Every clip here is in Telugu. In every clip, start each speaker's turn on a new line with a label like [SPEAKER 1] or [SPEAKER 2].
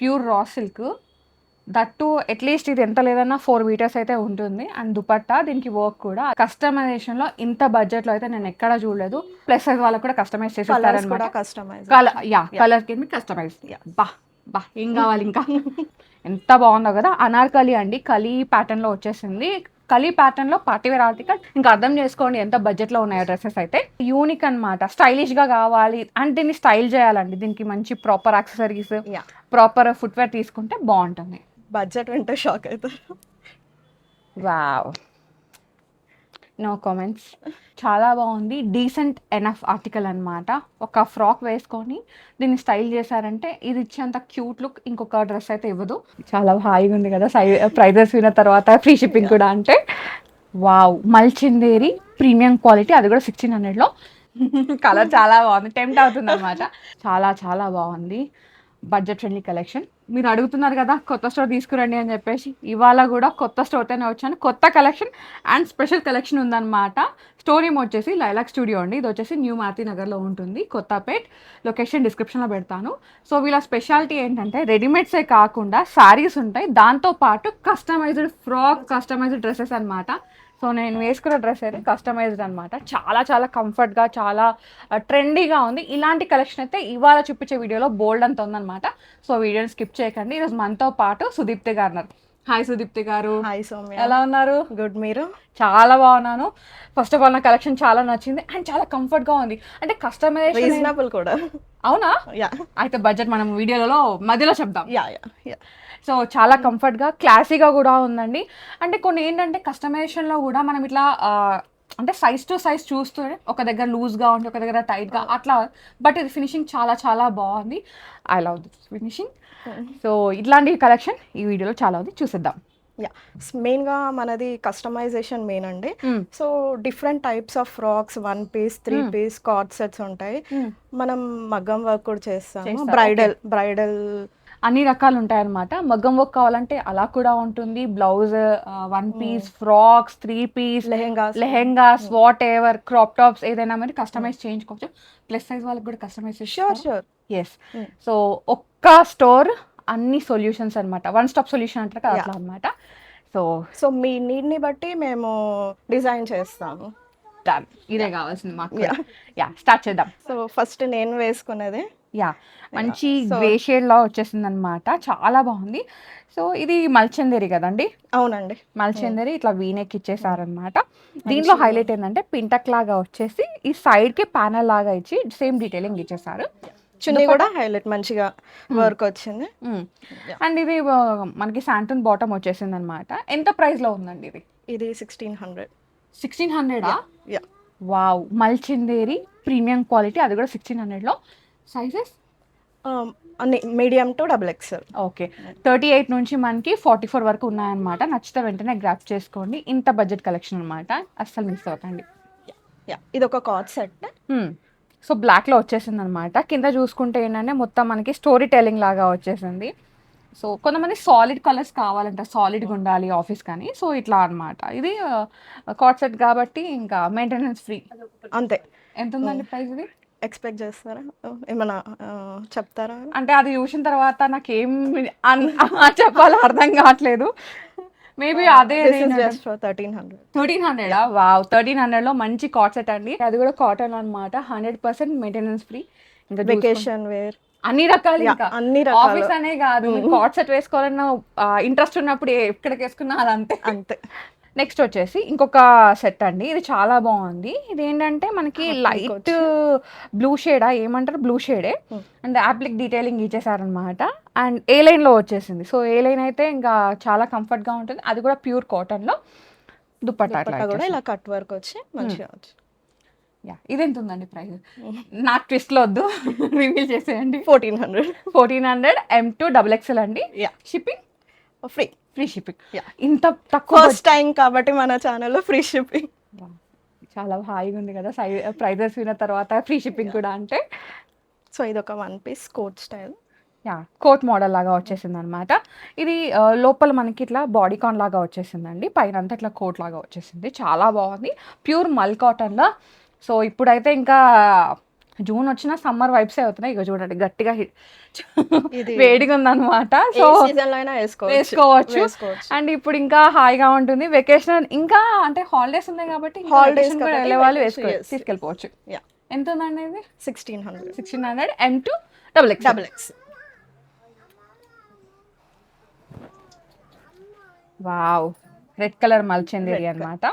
[SPEAKER 1] Pure raw silk, that at least ఇది ఎంత లేదన్నా 4 మీటర్స్ అయితే ఉంటుంది. అండ్ దుపట్టా దీనికి వర్క్ కూడా కస్టమైజేషన్లో ఇంత బడ్జెట్లో అయితే నేను ఎక్కడా చూడలేదు. ప్లస్ సైజ్ వాళ్ళకి కూడా కస్టమైజ్ చేసేస్తారనమాట. కలర్ కి కస్టమైజ్. బా ఏం కావాలి ఇంకా. ఎంత బాగుందో కదా. అనార్కలి అండి, కలీ ప్యాటర్న్ లో వచ్చేసింది. కలీ ప్యాటర్న్ లో పార్టీవేర్ ఆర్టికల్. ఇంకా అర్థం చేసుకోండి ఎంత బడ్జెట్ లో ఉన్నాయో డ్రెస్సెస్ అయితే. యూనిక్ అనమాట, స్టైలిష్ గా కావాలి అండ్ దీన్ని స్టైల్ చేయాలండి. దీనికి మంచి ప్రాపర్ యాక్సెసరీస్, ప్రాపర్ ఫుట్వేర్ తీసుకుంటే బాగుంటుంది.
[SPEAKER 2] బడ్జెట్ వింటే షాక్ అవుతారు.
[SPEAKER 1] Wow, no comments. చాలా బాగుంది, డీసెంట్ ఎనఫ్ ఆర్టికల్ అనమాట. ఒక ఫ్రాక్ వేసుకొని దీన్ని స్టైల్ చేశారంటే ఇది ఇచ్చేంత క్యూట్ లుక్ ఇంకొక డ్రెస్ అయితే ఇవ్వదు. చాలా హాయిగా ఉంది కదా. ప్రైజెస్ విన్న తర్వాత ఫ్రీ షిప్పింగ్ కూడా అంటే వావ్. మల్చిందేరి ప్రీమియం క్వాలిటీ, అది కూడా 1600లో. కలర్ చాలా బాగుంది, టెంప్ట్ అవుతుంది అనమాట. చాలా చాలా బాగుంది, బడ్జెట్ ఫ్రెండ్లీ కలెక్షన్. మీరు అడుగుతున్నారు కదా కొత్త స్టోర్ తీసుకురండి అని చెప్పేసి, ఇవాళ కూడా కొత్త స్టోర్తోనే వచ్చాను. కొత్త కలెక్షన్ అండ్ స్పెషల్ కలెక్షన్ ఉందన్నమాట. స్టోర్ ఏమో వచ్చేసి లైలాక్ స్టూడియో అండి. ఇది వచ్చేసి న్యూ మారుతి నగర్లో ఉంటుంది, కొత్తపేట్. లొకేషన్ డిస్క్రిప్షన్లో పెడతాను. సో వీళ్ళ స్పెషాలిటీ ఏంటంటే రెడీమేడ్సే కాకుండా శారీస్ ఉంటాయి, దాంతోపాటు కస్టమైజ్డ్ ఫ్రాక్, కస్టమైజ్డ్ డ్రెస్సెస్ అనమాట. సో నేను వేసుకున్న డ్రెస్ అయితే కస్టమైజ్డ్ అనమాట. చాలా చాలా కంఫర్ట్గా, చాలా ట్రెండీగా ఉంది. ఇలాంటి కలెక్షన్ అయితే ఇవాళ చూపించే వీడియోలో బోల్డ్ అంత ఉందన్నమాట. సో వీడియోని స్కిప్ చేయకండి. ఈరోజు మనతో పాటు సుదీప్తి గారు ఉన్నారు. హాయ్ సుదీప్తి గారు.
[SPEAKER 2] హాయ్ సౌమ్య,
[SPEAKER 1] ఎలా ఉన్నారు?
[SPEAKER 2] గుడ్, మీరు?
[SPEAKER 1] చాలా బాగున్నాను. ఫస్ట్ ఆఫ్ ఆల్ నా కలెక్షన్ చాలా నచ్చింది అండ్ చాలా కంఫర్ట్గా ఉంది. అంటే కస్టమైజేషన్
[SPEAKER 2] రీజనబుల్ కూడా.
[SPEAKER 1] అవునా? అయితే బడ్జెట్ మనం వీడియోలో మధ్యలో చెప్దాం. సో చాలా కంఫర్ట్గా, క్లాసీగా కూడా ఉందండి. అంటే కొన్ని ఏంటంటే కస్టమైజేషన్లో కూడా మనం ఇట్లా అంటే సైజ్ టు సైజ్ చూస్తూ ఒక దగ్గర లూజ్గా ఉండి ఒక దగ్గర టైట్గా అట్లా, బట్ ఇది ఫినిషింగ్ చాలా చాలా బాగుంది. I love this finishing. So ఇట్లాంటి కలెక్షన్ ఈ వీడియోలో చాలా ఉంది, చూసేద్దాం.
[SPEAKER 2] మెయిన్గా మనది కస్టమైజేషన్ మెయిన్ అండి. So different types of frocks, 1 piece, 3 piece, coord sets ఉంటాయి. మనం మగ్గం వర్క్ కూడా చేస్తాము. బ్రైడల్
[SPEAKER 1] అన్ని రకాలు ఉంటాయి అన్నమాట. మగ్గం వర్క్ కావాలంటే అలా కూడా ఉంటుంది. Blouse, 1 piece, frocks, 3 piece, lehengas, whatever, crop tops ఏదైనా మరి కస్టమైజ్ చేయించుకోవచ్చు. ప్లస్ సైజ్ వాళ్ళకి కూడా కస్టమైజ్
[SPEAKER 2] షూర్.
[SPEAKER 1] ఎస్. సో ఒక్క స్టోర్ అన్ని సొల్యూషన్స్ అనమాట, వన్ స్టాప్ సొల్యూషన్ అంటారు కదా అట్లా అనమాట.
[SPEAKER 2] సో మీ నీడ్ని బట్టి మేము డిజైన్ చేస్తాము.
[SPEAKER 1] ఇదే కావాల్సింది మాకు. స్టార్ట్ చేద్దాం.
[SPEAKER 2] సో ఫస్ట్ నేను వేసుకున్నది
[SPEAKER 1] మంచి గ్రే షేడ్ లా వచ్చేసింది అనమాట, చాలా బాగుంది. సో ఇది మల్చందేరి కదండి?
[SPEAKER 2] అవునండి,
[SPEAKER 1] మల్చందేరి. ఇట్లా వీనెక్ ఇచ్చేసారనమాట. దీంట్లో హైలైట్ ఏంటంటే పింటక్ లాగా వచ్చేసి ఈ సైడ్ కి ప్యానల్ లాగా ఇచ్చి సేమ్ డీటెయిలింగ్ ఇచ్చేసారు.
[SPEAKER 2] చున్నీ కూడా హైలైట్ మంచిగా వర్క్ వచ్చింది.
[SPEAKER 1] అండ్ ఇది మనకి శాంటూన్ బాటమ్ వచ్చేసింది అనమాట. ఎంత ప్రైస్ లో ఉందండి ఇది?
[SPEAKER 2] ఇది 1600.
[SPEAKER 1] 1600? వావ్. మల్చందేరి ప్రీమియం క్వాలిటీ, అది కూడా 1600లో. సైజెస్
[SPEAKER 2] అన్ని మీడియం టు XXL.
[SPEAKER 1] ఓకే. 38 నుంచి మనకి 44 వరకు ఉన్నాయన్నమాట. నచ్చితే వెంటనే గ్రాప్ చేసుకోండి. ఇంత బడ్జెట్ కలెక్షన్ అనమాట, అస్సలు మిస్ అవ్వకండి.
[SPEAKER 2] ఇది ఒక కార్డ్ సెట్.
[SPEAKER 1] సో బ్లాక్లో వచ్చేసింది అనమాట. కింద చూసుకుంటే ఏంటంటే మొత్తం మనకి స్టోరీ టెల్లింగ్ లాగా వచ్చేసింది. సో కొంతమంది సాలిడ్ కలర్స్ కావాలంటే, సాలిడ్గా ఉండాలి ఆఫీస్ కానీ, సో ఇట్లా అనమాట. ఇది కార్డ్ సెట్ కాబట్టి ఇంకా మెయింటెనెన్స్ ఫ్రీ
[SPEAKER 2] అంతే.
[SPEAKER 1] ఎంత ఉందండి ప్రైస్ ఇది?
[SPEAKER 2] ఎక్స్పెక్ట్ చేస్తారా, ఏమన్నా చెప్తారా?
[SPEAKER 1] అంటే అది చూసిన తర్వాత నాకేం చెప్పాలో అర్థం కావట్లేదు. మేబీ అదే 1300. వావ్. 1300లో మంచి కార్డ్ సెట్ అండి. అది కూడా కాటన్ అనమాట, 100% మెయింటెనెన్స్ ఫ్రీ. ఇంకా
[SPEAKER 2] వెకేషన్ వేర్
[SPEAKER 1] అన్ని రకాలు, ఇంకా ఆఫీస్ అనే కాదు, కార్డ్ సెట్ వేసుకోవాలన్న ఇంట్రెస్ట్ ఉన్నప్పుడు ఎక్కడికి వేసుకున్నా అది అంతే. నెక్స్ట్ వచ్చేసి ఇంకొక సెట్ అండి. ఇది చాలా బాగుంది. ఇది ఏంటంటే మనకి లైట్ బ్లూ షేడా ఏమంటారు, బ్లూ షేడే అండ్ యాప్లిక్ డీటెయిలింగ్ ఇచ్చేసారనమాట. అండ్ ఏ లైన్లో వచ్చేసింది. సో ఏ లైన్ అయితే ఇంకా చాలా కంఫర్ట్గా ఉంటుంది. అది కూడా ప్యూర్ కాటన్లో. దుపట్టా
[SPEAKER 2] కూడా ఇలా కట్ వర్క్ వచ్చి మంచిగా వచ్చి.
[SPEAKER 1] ఇది ఎంత ఉందండి ప్రైస్? నాకు ట్విస్ట్లో వద్దు, రివీల్ చేసేయండి.
[SPEAKER 2] 1400
[SPEAKER 1] M2 XXL అండి. Shipping free shipping. ఇంత తక్కువ
[SPEAKER 2] ఫస్ట్ టైం కాబట్టి మన ఛానల్లో ఫ్రీ షిప్పింగ్.
[SPEAKER 1] చాలా హాయిగా ఉంది కదా ప్రైజెస్ విన్న తర్వాత ఫ్రీ షిప్పింగ్ కూడా అంటే.
[SPEAKER 2] సో ఇది ఒక 1 piece coat style.
[SPEAKER 1] Coat model లాగా వచ్చేసింది అనమాట. ఇది లోపల మనకి ఇట్లా బాడీకాన్ లాగా వచ్చేసిందండి, పైన అంతా ఇట్లా కోట్ లాగా వచ్చేసింది. చాలా బాగుంది, ప్యూర్ మల్ కాటన్లో. సో ఇప్పుడైతే ఇంకా జూన్ వచ్చినా సమ్మర్ వైబ్సే అవుతున్నాయి. ఇక చూడండి గట్టిగా
[SPEAKER 2] ఇది
[SPEAKER 1] వేడిగా ఉందన్నమాట.
[SPEAKER 2] ఏ
[SPEAKER 1] సో
[SPEAKER 2] సీజన్ లో అయినా
[SPEAKER 1] వేసుకోవచ్చు.
[SPEAKER 2] వేసుకోవచ్చు.
[SPEAKER 1] అండ్ ఇప్పుడు ఇంకా హాయిగా ఉంటుంది. వెకేషన్ ఇంకా అంటే హాలిడేస్ ఉన్నాయి కాబట్టి ఇంకా
[SPEAKER 2] Holidays
[SPEAKER 1] vacation కూడా
[SPEAKER 2] కాబట్టి
[SPEAKER 1] వెళ్ళే వాళ్ళు
[SPEAKER 2] vacation, yes.
[SPEAKER 1] తీసుకెళ్ళిపోవచ్చు.
[SPEAKER 2] Yeah.
[SPEAKER 1] ఎంత ఉందండి ఇది?
[SPEAKER 2] 1600
[SPEAKER 1] 1600 M2 XXL.
[SPEAKER 2] Double X.
[SPEAKER 1] Wow, red colour Mulchanderi అన్నమాట.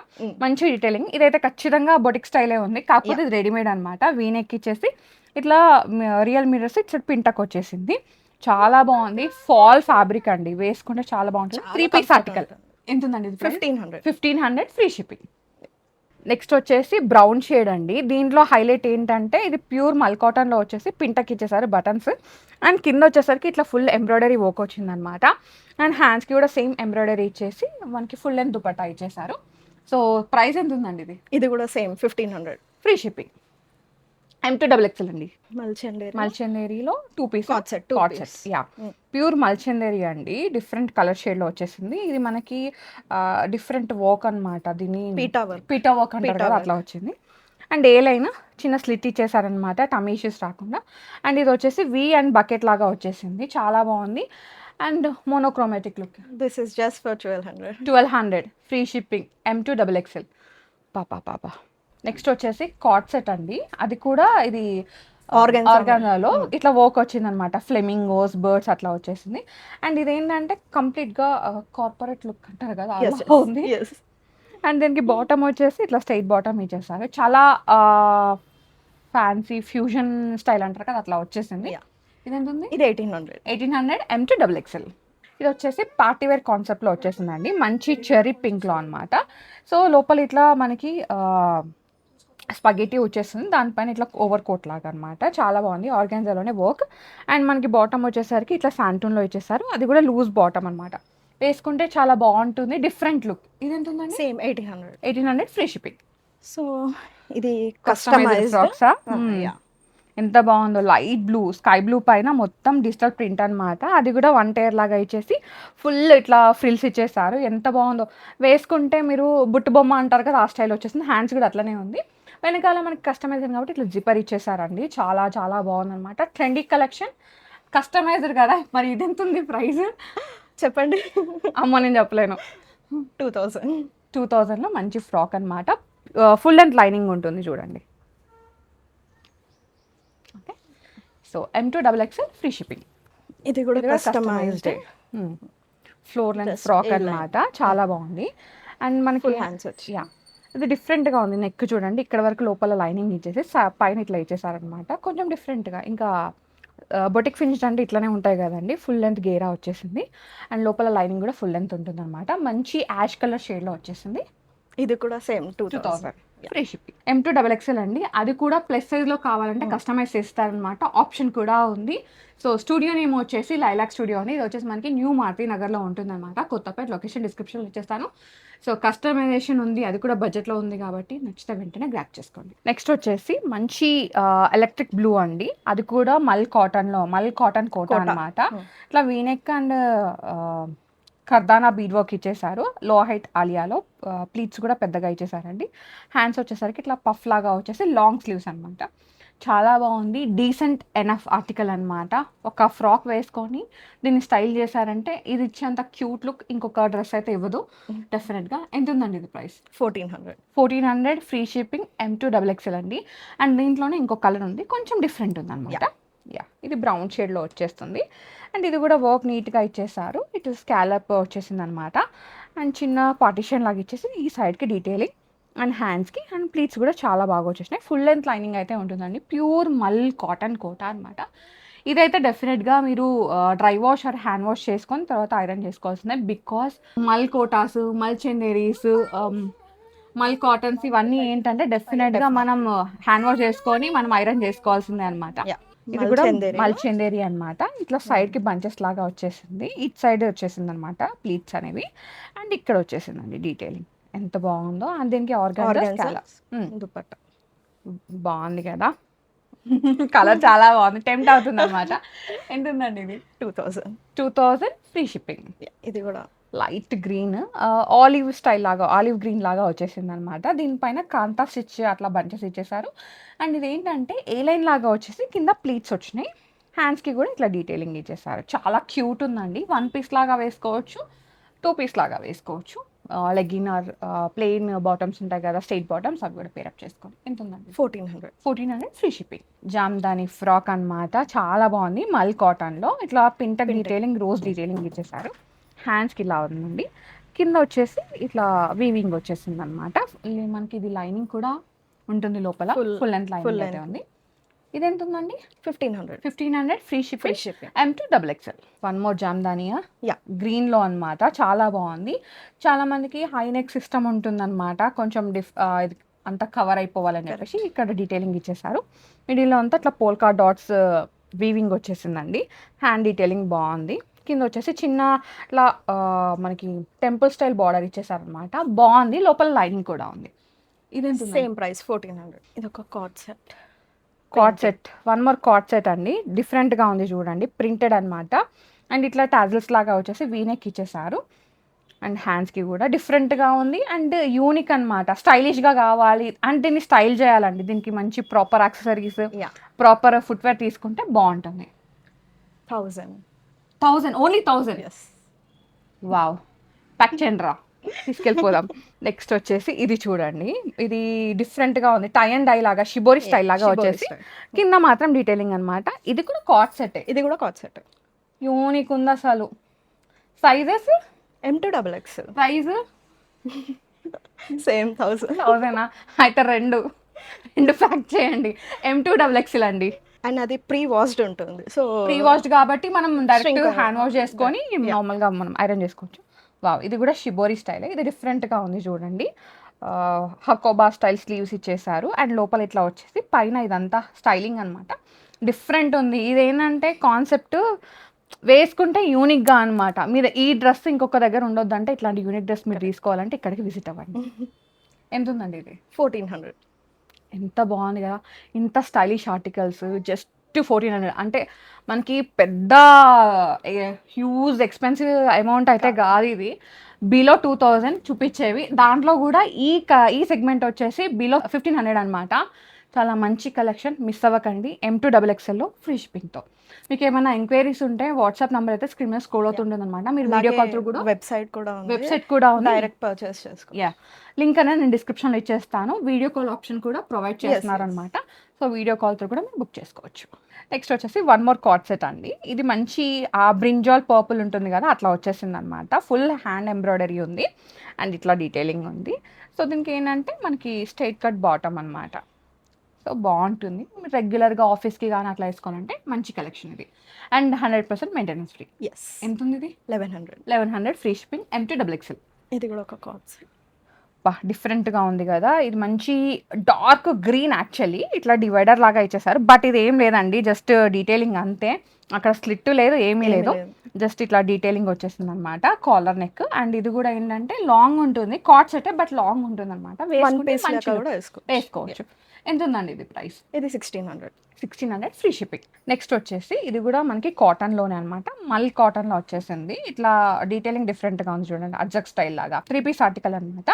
[SPEAKER 1] మంచి డీటెయిలింగ్. ఇదైతే ఖచ్చితంగా బొటిక్ స్టైలే ఉంది, కాకపోతే ఇది రెడీమేడ్ అనమాట. వీనెక్ ఇచ్చేసి ఇట్లా రియల్ మిర్రర్స్ ఇట్లా పింటక్ వచ్చేసింది. చాలా బాగుంది. ఫాల్ ఫ్యాబ్రిక్ అండి, వేసుకుంటే చాలా బాగుంటుంది. 3 పీస్ ఆర్టికల్. ఎంత ఉందండి ఇది?
[SPEAKER 2] 1500.
[SPEAKER 1] 1500 ఫ్రీ షిప్పింగ్. నెక్స్ట్ వచ్చేసి బ్రౌన్ షేడ్ అండి. దీంట్లో హైలైట్ ఏంటంటే ఇది ప్యూర్ మల్ కాటన్లో వచ్చేసి పింటకి ఇచ్చేసారు బటన్స్. అండ్ కింద వచ్చేసరికి ఇట్లా ఫుల్ ఎంబ్రాయిడరీ వర్క్ వచ్చిందనమాట. అండ్ హ్యాండ్స్కి కూడా సేమ్ ఎంబ్రాయిడరీ ఇచ్చేసి మనకి ఫుల్ లెంత్ దుపట్టా ఇచ్చేసారు. సో ప్రైస్ ఎంత ఉందండి ఇది?
[SPEAKER 2] ఇది కూడా same 1500
[SPEAKER 1] free shipping. M2 XXL అండి. మల్చందేరిలో 2 piece
[SPEAKER 2] Cord set, two piece.
[SPEAKER 1] Yeah, pure Mulchanderi అండి. డిఫరెంట్ కలర్ షేడ్లో వచ్చేసింది. ఇది మనకి డిఫరెంట్ వర్క్ అనమాట. దీని పీటా వర్క్ అంటారు కదా, అట్లా వచ్చింది. అండ్ ఏ లైన్ చిన్న స్లిట్ ఇచ్చేసారనమాట, టమీ ఇష్యూస్ రాకుండా. అండ్ ఇది వచ్చేసి వి అండ్ బకెట్ లాగా వచ్చేసింది. చాలా బాగుంది. And monochromatic look.
[SPEAKER 2] This is just for 1200.
[SPEAKER 1] 1200 free shipping. M2 XXL. పాపా. నెక్స్ట్ వచ్చేసి కార్డ్ సెట్ అండి. అది కూడా ఇది ఆర్గాన్జాలో ఇట్లా వర్క్ వచ్చింది అనమాట. ఫ్లెమింగోస్, బర్డ్స్ అట్లా వచ్చేసింది. అండ్ ఇదేంటంటే కంప్లీట్గా కార్పొరేట్ లుక్ అంటారు కదా, అలా ఉంది. అండ్ దీనికి బాటమ్ వచ్చేసి ఇట్లా స్ట్రైట్ బాటమ్ ఇచ్చేసారు. చాలా ఫ్యాన్సీ ఫ్యూజన్ స్టైల్ అంటారు కదా, అట్లా వచ్చేసింది. ఇదెంత ఉంది?
[SPEAKER 2] ఇది 1800
[SPEAKER 1] M2 XXL. ఇది వచ్చేసి పార్టీవేర్ కాన్సెప్ట్లో వచ్చేసిందండి. మంచి చెరీ పింక్లో అనమాట. సో లోపల ఇట్లా మనకి స్పగెటీ వచ్చేస్తుంది, దానిపైన ఇట్లా ఓవర్ కోట్ లాగా అనమాట. చాలా బాగుంది. ఆర్గాన్జాలోనే వర్క్. అండ్ మనకి బాటమ్ వచ్చేసరికి ఇట్లా శాంటూన్లో ఇచ్చేసారు. అది కూడా లూజ్ బాటమ్ అనమాట. వేసుకుంటే చాలా బాగుంటుంది. Different look. ఇది ఎంత ఉందండి?
[SPEAKER 2] సేమ్ 1800.
[SPEAKER 1] 1800 free shipping.
[SPEAKER 2] సో ఇది
[SPEAKER 1] కస్టమైజ్డ్ ఫ్రాక్సా? ఎంత బాగుందో. లైట్ బ్లూ, స్కై బ్లూ పైన మొత్తం డిజిటల్ ప్రింట్ అనమాట. అది కూడా 1 టైర్ లాగా ఇచ్చేసి ఫుల్ ఇట్లా ఫ్రిల్స్ ఇచ్చేసారు. ఎంత బాగుందో. వేసుకుంటే మీరు బుట్టు బొమ్మ అంటారు కదా, ఆ స్టైల్ వచ్చేసింది. హ్యాండ్స్ కూడా అట్లనే ఉంది. వెనకాల మనకి కస్టమైజ్డ్ కాబట్టి ఇట్లా జిప్పర్ ఇచ్చేసారండి. చాలా చాలా బాగుందన్నమాట. ట్రెండీ కలెక్షన్, కస్టమైజ్డ్ కదా. మరి ఇది ఎంత ఉంది ప్రైస్
[SPEAKER 2] చెప్పండి?
[SPEAKER 1] అమ్మ నేను చెప్పలేను.
[SPEAKER 2] 2000లో
[SPEAKER 1] మంచి ఫ్రాక్ అనమాట. ఫుల్ అండ్ లైనింగ్ ఉంటుంది చూడండి. Okay, so M2 XXL free shipping.
[SPEAKER 2] ఇది కూడా కస్టమైజ్డ్
[SPEAKER 1] ఫ్లోర్ లెంత్ ఫ్రాక్ అనమాట. చాలా బాగుంది. అండ్ మనకి
[SPEAKER 2] హ్యాండ్స్ వచ్చి
[SPEAKER 1] ఇది డిఫరెంట్గా ఉంది. నెక్ చూడండి, ఇక్కడ వరకు లోపల లైనింగ్ ఇచ్చేసి పైన ఇట్లా ఇచ్చేసారనమాట. కొంచెం డిఫరెంట్గా. ఇంకా బొటిక్ ఫినిష్ అంటే ఇట్లానే ఉంటాయి కదండి. ఫుల్ లెంత్ గేరా వచ్చేసింది. అండ్ లోపల లైనింగ్ కూడా ఫుల్ లెంత్ ఉంటుంది అనమాట. మంచి యాష్ కలర్ షేడ్లో వచ్చేసింది.
[SPEAKER 2] ఇది కూడా same 2000
[SPEAKER 1] free shipping. M2 XXL అండి. అది కూడా ప్లస్ సైజ్లో కావాలంటే కస్టమైజ్ చేస్తారనమాట. ఆప్షన్ కూడా ఉంది. సో స్టూడియో నేమ్ వచ్చేసి లైలాక్ స్టూడియో అని. ఇది వచ్చేసి మనకి న్యూ మారుతి నగర్లో ఉంటుందన్నమాట. కొత్తపేట. లొకేషన్ డిస్క్రిప్షన్లో ఇచ్చేస్తాను. సో కస్టమైజేషన్ ఉంది, అది కూడా బడ్జెట్లో ఉంది కాబట్టి నచ్చితే వెంటనే గ్రాప్ చేసుకోండి. నెక్స్ట్ వచ్చేసి మంచి ఎలక్ట్రిక్ బ్లూ అండి. అది కూడా మల్ కాటన్ కోట అనమాట. ఇట్లా వీనెక్ అండ్ కర్దానా బీడ్ వర్క్ ఇచ్చేసారు. లో హైట్ ఆలియాలో ప్లీట్స్ కూడా పెద్దగా ఇచ్చేసారండి. హ్యాండ్స్ వచ్చేసరికి ఇట్లా పఫ్ లాగా వచ్చేసి లాంగ్ స్లీవ్స్ అనమాట. చాలా బాగుంది. డీసెంట్ ఎనఫ్ ఆర్టికల్ అనమాట. ఒక ఫ్రాక్ వేసుకొని దీన్ని స్టైల్ చేశారంటే ఇది ఇచ్చేంత క్యూట్ లుక్ ఇంకొక డ్రెస్ అయితే ఇవ్వదు డెఫినెట్గా. ఎంత ఉందండి ఇది price? 1400 free shipping. M2 XXL అండి. అండ్ దీంట్లోనే ఇంకో కలర్ ఉంది, కొంచెం డిఫరెంట్ ఉంది అనమాట. ఇది బ్రౌన్ షేడ్లో వచ్చేస్తుంది. అండ్ ఇది కూడా వర్క్ నీట్గా ఇచ్చేసారు. ఇటు స్కాలప్ వచ్చేసింది అనమాట. అండ్ చిన్న పార్టిషన్ లాగా ఇచ్చేసి ఈ సైడ్కి డీటెయిలింగ్ అండ్ హ్యాండ్స్కి అండ్ ప్లీట్స్ కూడా చాలా బాగా వచ్చేసినాయి. ఫుల్ లెంత్ లైనింగ్ అయితే ఉంటుందండి. ప్యూర్ మల్ కాటన్ కోట అనమాట. ఇదైతే డెఫినెట్గా మీరు dry wash or hand wash చేసుకొని తర్వాత ఐరన్ చేసుకోవాల్సిందే. బికాస్ మల్ కోటాస్, మల్ చందేరీస్, మల్ కాటన్స్ ఇవన్నీ ఏంటంటే డెఫినెట్గా మనం హ్యాండ్ వాష్ చేసుకొని మనం ఐరన్ చేసుకోవాల్సిందే అనమాట. ఇది కూడా మల్ చందేరి అనమాట. ఇట్లా సైడ్కి బంచెస్ లాగా వచ్చేసింది. ఇటు సైడ్ వచ్చేసింది అనమాట ప్లీట్స్ అనేవి. అండ్ ఇక్కడ వచ్చేసిందండి డీటెయిలింగ్. ఎంత బాగుందో. అండ్ దీనికి ఆర్గాన్జా దుపట్టా బాగుంది కదా. కలర్ చాలా బాగుంది, టెంప్ట్ అవుతుంది అనమాట. ఎంత ఉందండి ఇది?
[SPEAKER 2] 2000.
[SPEAKER 1] 2000 ఫ్రీ షిప్పింగ్.
[SPEAKER 2] ఇది కూడా
[SPEAKER 1] లైట్ గ్రీన్, ఆలివ్ స్టైల్ లాగా, ఆలివ్ గ్రీన్ లాగా వచ్చేసింది అనమాట. దీనిపైన కాంతా స్టిచ్ అట్లా బంచెస్ ఇచ్చేసారు. అండ్ ఇది ఏంటంటే ఏ లైన్ లాగా వచ్చేసి కింద ప్లీట్స్ వచ్చినాయి. హ్యాండ్స్కి కూడా ఇట్లా డీటెయిలింగ్ ఇచ్చేసారు. చాలా క్యూట్ ఉందండి. 1 పీస్ లాగా వేసుకోవచ్చు, 2 పీస్ లాగా వేసుకోవచ్చు. లెగ్గిన్ ఆర్ ప్లెయిన్ బాటమ్స్ ఉంటాయి కదా, స్ట్రైట్ బాటమ్స్, అవి కూడా పేరప్ చేసుకోండి. ఎంత ఉందండి?
[SPEAKER 2] 1400.
[SPEAKER 1] 1400 ఫ్రీ షిప్పింగ్. జామ్దాని ఫ్రాక్ అన్నమాట, చాలా బాగుంది. మల్ కాటన్లో ఇట్లా పింటక్ డీటెయిలింగ్, రోజ్ డీటెయిలింగ్ ఇచ్చేసారు. హ్యాండ్స్కి ఇలా ఉందండి. కింద వచ్చేసి ఇట్లా వీవింగ్ వచ్చేసింది అనమాట. మనకి ఇది లైనింగ్ కూడా ఉంటుంది లోపల, ఫుల్ లెంత్ లైనింగ్ అయితే ఉంది. ఇది ఎంత ఉందండి?
[SPEAKER 2] 1500.
[SPEAKER 1] 1500 free
[SPEAKER 2] Free
[SPEAKER 1] shipping.
[SPEAKER 2] shipping.
[SPEAKER 1] M2XXL. One more జామ్దానియా
[SPEAKER 2] Yeah.
[SPEAKER 1] గ్రీన్లో అనమాట, చాలా బాగుంది. చాలా మందికి హై నెక్ సిస్టమ్ ఉంటుందన్నమాట, కొంచెం ఇది అంతా కవర్ అయిపోవాలని చెప్పేసి ఇక్కడ డీటెయిలింగ్ ఇచ్చేసారు. మిడిల్లో అంతా ఇట్లా పోల్కా డాట్స్ వీవింగ్ వచ్చేసిందండి. హ్యాండ్ డీటెయిలింగ్ బాగుంది. కింద వచ్చేసి చిన్న ఇట్లా మనకి టెంపుల్ స్టైల్ బార్డర్ ఇచ్చేసారనమాట, బాగుంది. లోపల లైనింగ్ కూడా ఉంది. ఇదేంటి?
[SPEAKER 2] Same price 1400. ఇది ఒక card set.
[SPEAKER 1] Card set, one more card set అండి. డిఫరెంట్గా ఉంది చూడండి, ప్రింటెడ్ అనమాట. అండ్ ఇట్లా టాజిల్స్ లాగా వచ్చేసి వీనెక్ ఇచ్చేసారు. అండ్ హ్యాండ్స్కి కూడా డిఫరెంట్గా ఉంది అండ్ యూనిక్ అనమాట. స్టైలిష్గా కావాలి అండ్ దీన్ని స్టైల్ చేయాలండి, దీనికి మంచి proper accessories,
[SPEAKER 2] Yeah.
[SPEAKER 1] Proper footwear తీసుకుంటే బాగుంటుంది.
[SPEAKER 2] 1000.
[SPEAKER 1] 1000, ఓన్లీ 1000.
[SPEAKER 2] Yes.
[SPEAKER 1] వావ్, ప్యాక్ చేయండి రా, తీసుకెళ్ళిపోదాం. నెక్స్ట్ వచ్చేసి ఇది చూడండి, ఇది డిఫరెంట్గా ఉంది. టై అండ్ డై లాగా, షిబోరి స్టైల్ లాగా
[SPEAKER 2] shibori
[SPEAKER 1] వచ్చేసి
[SPEAKER 2] style.
[SPEAKER 1] కింద మాత్రం డీటెయిలింగ్ అనమాట. ఇది కూడా కార్డ్ సెట్,
[SPEAKER 2] ఇది కూడా కార్డ్ సెట్.
[SPEAKER 1] యూనిక్ ఉంది అసలు. Sizes,
[SPEAKER 2] M2XXL.
[SPEAKER 1] Price
[SPEAKER 2] same 1000.
[SPEAKER 1] 1000. అయితే రెండు ప్యాక్ చేయండి. M2XXL అండి.
[SPEAKER 2] అండ్ అది ప్రీ వాష్డ్ ఉంటుంది. సో
[SPEAKER 1] ప్రీ వాష్డ్ కాబట్టి మనం డైరెక్ట్
[SPEAKER 2] Shrink
[SPEAKER 1] హ్యాండ్ వాష్ చేసుకొని నార్మల్గా మనం ఐరన్ చేసుకోవచ్చు. వావ్, ఇది కూడా షిబోరి స్టైల్. ఇది డిఫరెంట్గా ఉంది చూడండి. హకోబా స్టైల్ స్లీవ్స్ ఇచ్చేసారు అండ్ లోపల ఇట్లా వచ్చేసి పైన ఇదంతా స్టైలింగ్ అనమాట. డిఫరెంట్ ఉంది. ఇది ఏంటంటే కాన్సెప్ట్ వేసుకుంటే యూనిక్గా అనమాట. మీరు ఈ డ్రెస్ ఇంకొక దగ్గర ఉండొద్దంటే ఇట్లాంటి యూనిక్ డ్రెస్ మీరు తీసుకోవాలంటే ఇక్కడికి విజిట్ అవ్వండి. ఎంత ఉందండి ఇది?
[SPEAKER 2] 1400.
[SPEAKER 1] ఎంత బాగుంది కదా, ఇంత స్టైలిష్ ఆర్టికల్స్ జస్ట్ 1400. అంటే మనకి పెద్ద హ్యూజ్ ఎక్స్పెన్సివ్ అమౌంట్ అయితే కాదు ఇది. బిలో 2000 చూపించేవి, దాంట్లో కూడా ఈ సెగ్మెంట్ వచ్చేసి బిలో 1500 అనమాట. చాలా మంచి కలెక్షన్, మిస్ అవ్వకండి. M2XXL free షిప్పింగ్తో. మీకు ఏమైనా ఎంక్వైరీస్ ఉంటే వాట్సాప్ నెంబర్ అయితే స్క్రీన్ మీద స్క్రోల్ అవుతుంటుంది అనమాట. మీరు వీడియో కాల్ త్రూ కూడా,
[SPEAKER 2] వెబ్సైట్ కూడా ఉంది.
[SPEAKER 1] వెబ్సైట్ కూడా ఉంది,
[SPEAKER 2] డైరెక్ట్ పర్చేస్ చేసుకో.
[SPEAKER 1] యా, లింక్ అనేది నేను డిస్క్రిప్షన్లో ఇచ్చేస్తాను. వీడియో కాల్ ఆప్షన్ కూడా ప్రొవైడ్ చేస్తున్నారు అనమాట. సో వీడియో కాల్తో కూడా మీరు బుక్ చేసుకోవచ్చు. నెక్స్ట్ వచ్చేసి వన్ మోర్ కార్డ్ సెట్ అండి. ఇది మంచి ఆ బ్రింజాల్ పర్పుల్ ఉంటుంది కదా, అట్లా వచ్చేసింది అనమాట. ఫుల్ హ్యాండ్ ఎంబ్రాయిడరీ ఉంది అండ్ ఇట్లా డీటెయిలింగ్ ఉంది. సో దీనికి ఏంటంటే మనకి స్ట్రైట్ కట్ బాటమ్ అనమాట. సో బాగుంటుంది, మీరు రెగ్యులర్గా ఆఫీస్కి కానీ అట్లా వేసుకోవాలంటే మంచి కలెక్షన్ ఇది. And 100% maintenance free.
[SPEAKER 2] ఎస్.
[SPEAKER 1] ఎంత ఉంది ఇది?
[SPEAKER 2] 1100.
[SPEAKER 1] 1100 ఫ్రీ షిప్పింగ్. M2XXL.
[SPEAKER 2] ఇది కూడా ఒక కార్డ్ సెట్.
[SPEAKER 1] డిఫరెంట్గా ఉంది కదా, ఇది మంచి డార్క్ గ్రీన్. యాక్చువల్లీ ఇట్లా డివైడర్ లాగా ఇచ్చేసారు, బట్ ఇది ఏం లేదండి, జస్ట్ డీటెయిలింగ్ అంతే. అక్కడ స్లిట్ లేదు, ఏమీ లేదు, జస్ట్ ఇట్లా డీటెయిలింగ్ వచ్చేసింది అనమాట. Collar neck. అండ్ ఇది కూడా ఏంటంటే లాంగ్ ఉంటుంది, కార్డ్ సెట్ బట్ లాంగ్ ఉంటుంది అనమాట.
[SPEAKER 2] కూడా
[SPEAKER 1] వేసుకోవచ్చు. ఎంత ఉందండి ఇది ప్రైస్?
[SPEAKER 2] ఇది 1600.
[SPEAKER 1] 1600 ఫ్రీ షిప్పింగ్. నెక్స్ట్ వచ్చేసి ఇది కూడా మనకి కాటన్లోనే అనమాట, మల్ కాటన్లో వచ్చేసింది. ఇట్లా డీటెయిలింగ్ డిఫరెంట్గా ఉంది చూడండి, అజ్జక్ స్టైల్ లాగా. 3 పీస్ ఆర్టికల్ అనమాట.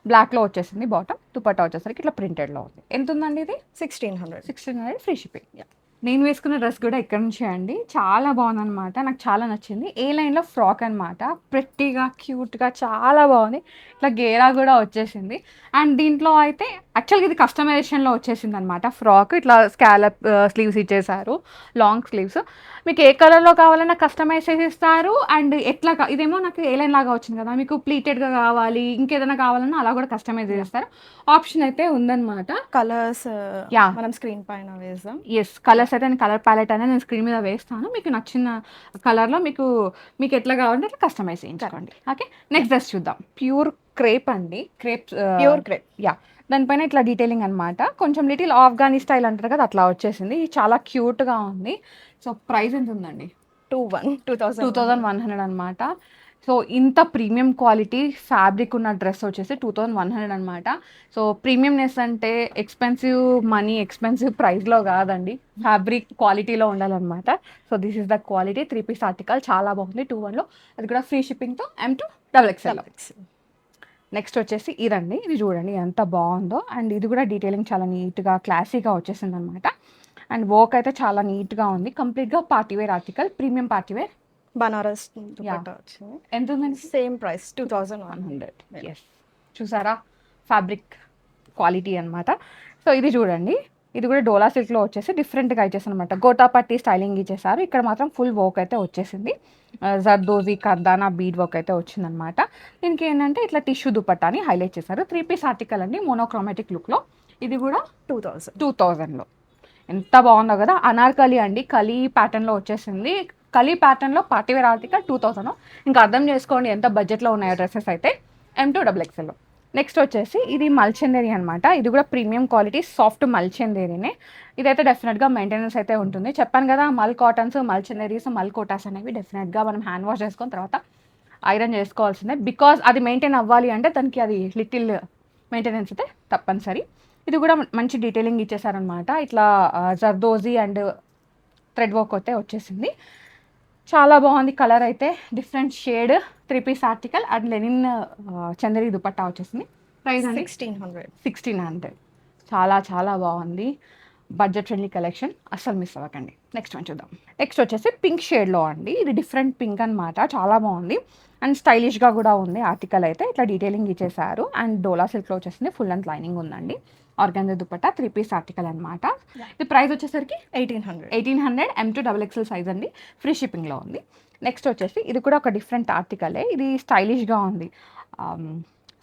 [SPEAKER 1] బ్లాక్లో వచ్చేసింది బాటమ్, దుపట్టా వచ్చేసరికి ఇట్లా ప్రింటెడ్లో ఉంది. ఎంత ఉందండి ఇది?
[SPEAKER 2] 1600.
[SPEAKER 1] 1600 ఫ్రీ షిప్పింగ్. నేను వేసుకున్న డ్రెస్ కూడా ఇక్కడ నుంచే అండి, చాలా బాగుందన్నమాట, నాకు చాలా నచ్చింది. ఏ లైన్లో ఫ్రాక్ అనమాట, ప్రెట్టీగా క్యూట్గా చాలా బాగుంది. ఇట్లా గేరా కూడా వచ్చేసింది. అండ్ దీంట్లో అయితే యాక్చువల్గా ఇది కస్టమైజేషన్లో వచ్చేసింది అనమాట. ఫ్రాక్ ఇట్లా స్కాలప్ స్లీవ్స్ ఇచ్చేసారు, లాంగ్ స్లీవ్స్. మీకు ఏ కలర్లో కావాలన్నా కస్టమైజ్ చేసి ఇస్తారు. అండ్ ఎట్లా ఇదేమో నాకు ఏ లైన్ లాగా వచ్చింది కదా, మీకు ప్లీటెడ్గా కావాలి, ఇంకేదైనా కావాలన్నా అలా కూడా కస్టమైజ్ చేస్తారు. ఆప్షన్ అయితే ఉందన్నమాట.
[SPEAKER 2] Colours
[SPEAKER 1] Yeah.
[SPEAKER 2] మనం స్క్రీన్ పైన వేసాం.
[SPEAKER 1] ఎస్, కలర్స్ అయితే నేను కలర్ ప్యాలెట్ అనేది నేను స్క్రీన్ మీద వేస్తాను. మీకు నచ్చిన కలర్లో మీకు ఎట్లా కావాలంటే అట్లా కస్టమైజ్ చేయించుకోండి. ఓకే, నెక్స్ట్ డ్రెస్ చూద్దాం. ప్యూర్ క్రేప్ అండి,
[SPEAKER 2] ప్యూర్ క్రేప్.
[SPEAKER 1] యా, దానిపైన ఇట్లా డీటెయిలింగ్ అనమాట. కొంచెం లిటిల్ ఆఫ్ఘనీ స్టైల్ అంటారు కదా, అట్లా వచ్చేసింది. ఇది చాలా క్యూట్గా ఉంది. సో ప్రైస్ ఎంత ఉందండి?
[SPEAKER 2] 2100.
[SPEAKER 1] 2100 అనమాట. సో ఇంత ప్రీమియం క్వాలిటీ ఫ్యాబ్రిక్ ఉన్న డ్రెస్ వచ్చేసి 2100 అనమాట. సో ప్రీమియంనెస్ అంటే ఎక్స్పెన్సివ్ మనీ, ఎక్స్పెన్సివ్ ప్రైస్లో కాదండి, ఫ్యాబ్రిక్ క్వాలిటీలో ఉండాలన్నమాట. So this is the quality. 3 piece article చాలా బాగుంది 2100లో, అది కూడా ఫ్రీ షిప్పింగ్తో M2XXL. నెక్స్ట్ వచ్చేసి ఇదండి, ఇది చూడండి ఎంత బాగుందో. అండ్ ఇది కూడా డీటెయిలింగ్ చాలా నీట్గా క్లాసీగా వచ్చేసింది అనమాట. అండ్ వర్క్ అయితే చాలా నీట్గా ఉంది. కంప్లీట్గా partywear article, premium partywear.
[SPEAKER 2] Banaras dupatta వచ్చింది.
[SPEAKER 1] ఎంత ఉందండి?
[SPEAKER 2] Same price 2100.
[SPEAKER 1] ఎస్, చూసారా ఫ్యాబ్రిక్ క్వాలిటీ అనమాట. సో ఇది చూడండి, ఇది కూడా డోలా సిల్క్లో వచ్చేసి డిఫరెంట్గా ఇచ్చేసి అనమాట. గోటా పట్టి స్టైలింగ్ ఇచ్చేసారు. ఇక్కడ మాత్రం ఫుల్ వర్క్ అయితే వచ్చేసింది. జర్దోజీ కర్దానా బీడ్ వర్క్ అయితే వచ్చిందనమాట. దీనికి ఏంటంటే ఇట్లా టిష్యూ దుపట్టాని హైలైట్ చేశారు. 3 పీస్ ఆర్టికల్ అండి, మోనోక్రోమాటిక్ లుక్లో. ఇది కూడా 2000లో. ఎంత బాగుందో కదా. అనార్కలి అండి, కలీ ప్యాటర్న్లో వచ్చేసింది. కలీ ప్యాటర్న్లో పార్టీవేర్ ఆర్టికల్ 2000. ఇంకా అర్థం చేసుకోండి ఎంత బడ్జెట్లో ఉన్నాయో డ్రెస్సెస్ అయితే. M2XXL. నెక్స్ట్ వచ్చేసి ఇది మల్చందేరి అనమాట. ఇది కూడా ప్రీమియం క్వాలిటీ సాఫ్ట్ మల్చందేరినే. ఇదైతే డెఫినెట్గా మెయింటెనెన్స్ అయితే ఉంటుంది. చెప్పాను కదా, మల్ కాటన్స్, మల్చందేరీస్, మల్ కోటాస్ అనేవి డెఫినెట్గా మనం హ్యాండ్ వాష్ చేసుకొని తర్వాత ఐరన్ చేసుకోవాల్సిందే. బికాజ్ అది మెయింటైన్ అవ్వాలి అంటే దానికి అది లిటిల్ మెయింటెనెన్స్ అయితే తప్పనిసరి. ఇది కూడా మంచి డీటెయిలింగ్ ఇచ్చేసారనమాట. ఇట్లా జర్దోజీ అండ్ థ్రెడ్ వర్క్ అయితే వచ్చేసింది. చాలా బాగుంది. కలర్ అయితే different shade. 3 piece article and linen Chanderi dupatta వచ్చేసింది. ప్రైస్ అండి 1600. చాలా చాలా బాగుంది. బడ్జెట్ ఫ్రెండ్లీ కలెక్షన్, అస్సలు మిస్ అవ్వకండి. నెక్స్ట్ వన్ చూద్దాం. నెక్స్ట్ వచ్చేసి పింక్ షేడ్లో అండి. ఇది డిఫరెంట్ పింక్ అనమాట, చాలా బాగుంది అండ్ స్టైలిష్గా కూడా ఉంది. ఆర్టికల్ అయితే ఇట్లా డీటెయిలింగ్ ఇచ్చేసారు. అండ్ డోలా సిల్క్లో వచ్చేసింది. ఫుల్ అండ్ లైనింగ్ ఉందండి. ఆర్గాన్జా దుపట్టా 3 పీస్ ఆర్టికల్ అనమాట. ఇది ప్రైస్ వచ్చేసరికి 1800. M2XXL సైజ్ అండి, ఫ్రీ షిప్పింగ్లో ఉంది. నెక్స్ట్ వచ్చేసి ఇది కూడా ఒక డిఫరెంట్ ఆర్టికలే. ఇది స్టైలిష్గా ఉంది,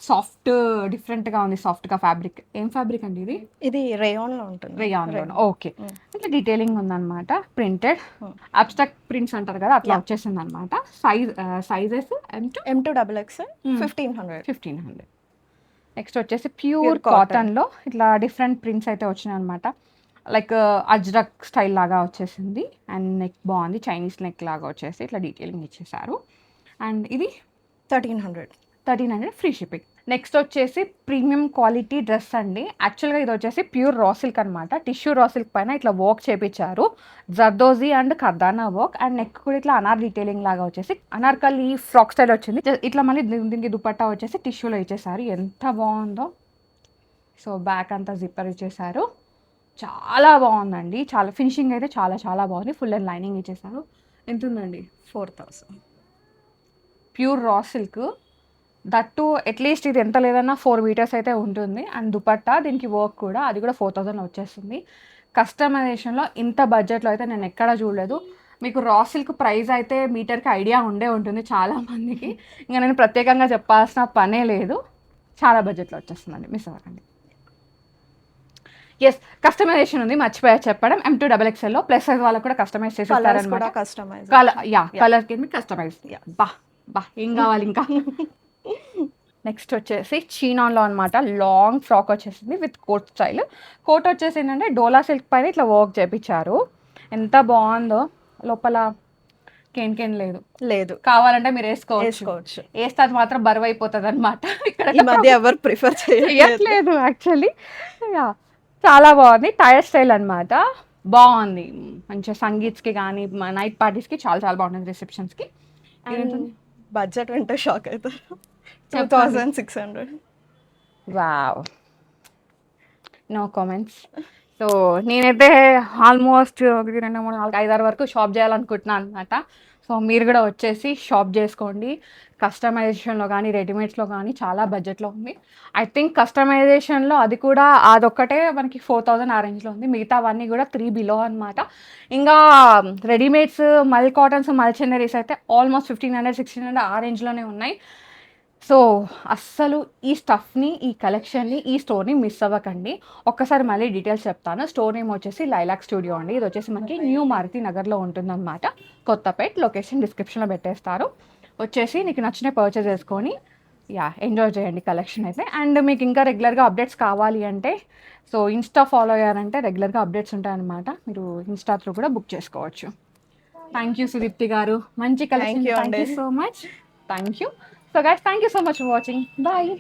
[SPEAKER 1] సాఫ్ట్ డిఫరెంట్గా ఉంది. సాఫ్ట్గా ఫ్యాబ్రిక్. ఏం ఫ్యాబ్రిక్ అండి ఇది?
[SPEAKER 2] ఇది రేయాన్లో ఉంటుంది.
[SPEAKER 1] రేయాన్లో. ఓకే. ఇట్లా డీటెయిలింగ్ ఉందన్నమాట. ప్రింటెడ్ అబ్స్ట్రాక్ట్ ప్రింట్స్ అంటారు కదా, అట్లా వచ్చేసింది అనమాట. Sizes
[SPEAKER 2] M2XXL 1500.
[SPEAKER 1] నెక్స్ట్ వచ్చేసి ప్యూర్ కాటన్లో ఇట్లా డిఫరెంట్ ప్రింట్స్ అయితే వచ్చినాయి అనమాట. లైక్ అజ్రక్ స్టైల్ లాగా వచ్చేసింది. అండ్ నెక్ బాగుంది, చైనీస్ నెక్ లాగా వచ్చేసి ఇట్లా డీటెయిలింగ్ ఇచ్చేసారు. అండ్ ఇది 1300 ఫ్రీ షిప్పింగ్. నెక్స్ట్ వచ్చేసి ప్రీమియం క్వాలిటీ డ్రెస్ అండి. యాక్చువల్గా ఇది వచ్చేసి ప్యూర్ రా సిల్క్ అనమాట. టిష్యూ రా సిల్క్ పైన ఇట్లా వర్క్ చేపించారు. Zardozi and kardana work. And neck కూడా ఇట్లా అనార్ డీటెయిలింగ్ లాగా వచ్చేసి అనార్కలి ఫ్రాక్ స్టైల్ వచ్చింది. ఇట్లా మళ్ళీ దీనికి దుపట్టా వచ్చేసి టిష్యూలో ఇచ్చేసారు. ఎంత బాగుందో. సో బ్యాక్ అంతా జిప్పర్ ఇచ్చేసారు. చాలా బాగుందండి. చాలా ఫినిషింగ్ అయితే చాలా చాలా బాగుంది. ఫుల్ అండ్ లైనింగ్ ఇచ్చేసారు. ఎంత ఉందండి?
[SPEAKER 2] 4000.
[SPEAKER 1] Pure raw silk. That at least ఇది ఎంత లేదన్నా 4 మీటర్స్ అయితే ఉంటుంది. అండ్ దుపట్టా దీనికి వర్క్ కూడా, అది కూడా 4000 వచ్చేస్తుంది. కస్టమైజేషన్లో ఇంత బడ్జెట్లో అయితే నేను ఎక్కడా చూడలేదు. మీకు రా సిల్క్ ప్రైస్ అయితే మీటర్కి ఐడియా ఉంటుంది చాలామందికి. ఇంకా నేను ప్రత్యేకంగా చెప్పాల్సిన పనే లేదు. చాలా బడ్జెట్లో వచ్చేస్తుందండి, మిస్ అవ్వకండి. ఎస్, కస్టమైజేషన్ ఉంది, మర్చిపోయా చెప్పడం. M2XXL ప్లస్ సైజ్ వాళ్ళకి కూడా కస్టమైజ్ చేసేస్తారనమాట. కలర్ కి కస్టమైజ్. బా ఏం కావాలి ఇంకా. నెక్స్ట్ వచ్చేసి చీనాన్లో అనమాట. లాంగ్ ఫ్రాక్ వచ్చేసింది విత్ కోట్ స్టైల్. కోట్ వచ్చేసి ఏంటంటే డోలా సిల్క్ పైన ఇట్లా వర్క్ చేపించారు. ఎంత బాగుందో. లోపల కేన్ లేదు, కావాలంటే మీరు వేసుకోవచ్చు. వేస్తే అది మాత్రం బరువు అయిపోతుంది అనమాట. ఇక్కడ
[SPEAKER 2] ఎవరు ప్రిఫర్
[SPEAKER 1] చేయట్లేదు యాక్చువల్లీ. చాలా బాగుంది. టైర్ స్టైల్ అనమాట. బాగుంది. మంచిగా సంగీత్స్కి కానీ నైట్ పార్టీస్కి చాలా చాలా బాగుంటుంది, రిసెప్షన్స్కి.
[SPEAKER 2] బడ్జెట్ వింటే షాక్ అవుతారు. 2600.
[SPEAKER 1] Wow, no comments. సో నేనైతే ఆల్మోస్ట్ 1 2 3 4 5 6 వరకు షాప్ చేయాలనుకుంటున్నాను అనమాట. సో మీరు కూడా వచ్చేసి షాప్ చేసుకోండి. కస్టమైజేషన్లో కానీ రెడీమేడ్స్లో కానీ చాలా బడ్జెట్లో ఉంది. ఐ థింక్ కస్టమైజేషన్లో అది కూడా అదొక్కటే మనకి 4000 ఆ రేంజ్లో ఉంది. మిగతావన్నీ కూడా 3 బిలో అనమాట. ఇంకా రెడీమేడ్స్, మల్ కాటన్స్, మల్చనరీస్ అయితే ఆల్మోస్ట్ 1500 1600 ఆ రేంజ్లోనే ఉన్నాయి. సో అస్సలు ఈ స్టఫ్ని, ఈ కలెక్షన్ని, ఈ స్టోర్ని మిస్ అవ్వకండి. ఒక్కసారి మళ్ళీ డీటెయిల్స్ చెప్తాను. స్టోర్ నేమ్ వచ్చేసి లైలాక్ స్టూడియో అండి. ఇది వచ్చేసి మనకి న్యూ మారుతి నగర్లో ఉంటుందన్నమాట. కొత్తపేట్. లొకేషన్ డిస్క్రిప్షన్లో పెట్టేస్తారు. వచ్చేసి నీకు నచ్చిన పర్చేజ్ చేసుకొని ఎంజాయ్ చేయండి కలెక్షన్ అయితే. అండ్ మీకు ఇంకా రెగ్యులర్గా అప్డేట్స్ కావాలి అంటే సో ఇన్స్టా ఫాలో అయ్యారంటే రెగ్యులర్గా అప్డేట్స్ ఉంటాయన్నమాట. మీరు ఇన్స్టా త్రూ కూడా బుక్ చేసుకోవచ్చు. థ్యాంక్ యూ సుదీప్తి గారు, మంచి collection. Thank you so much. Thank you. So guys, thank you so much for watching. Bye.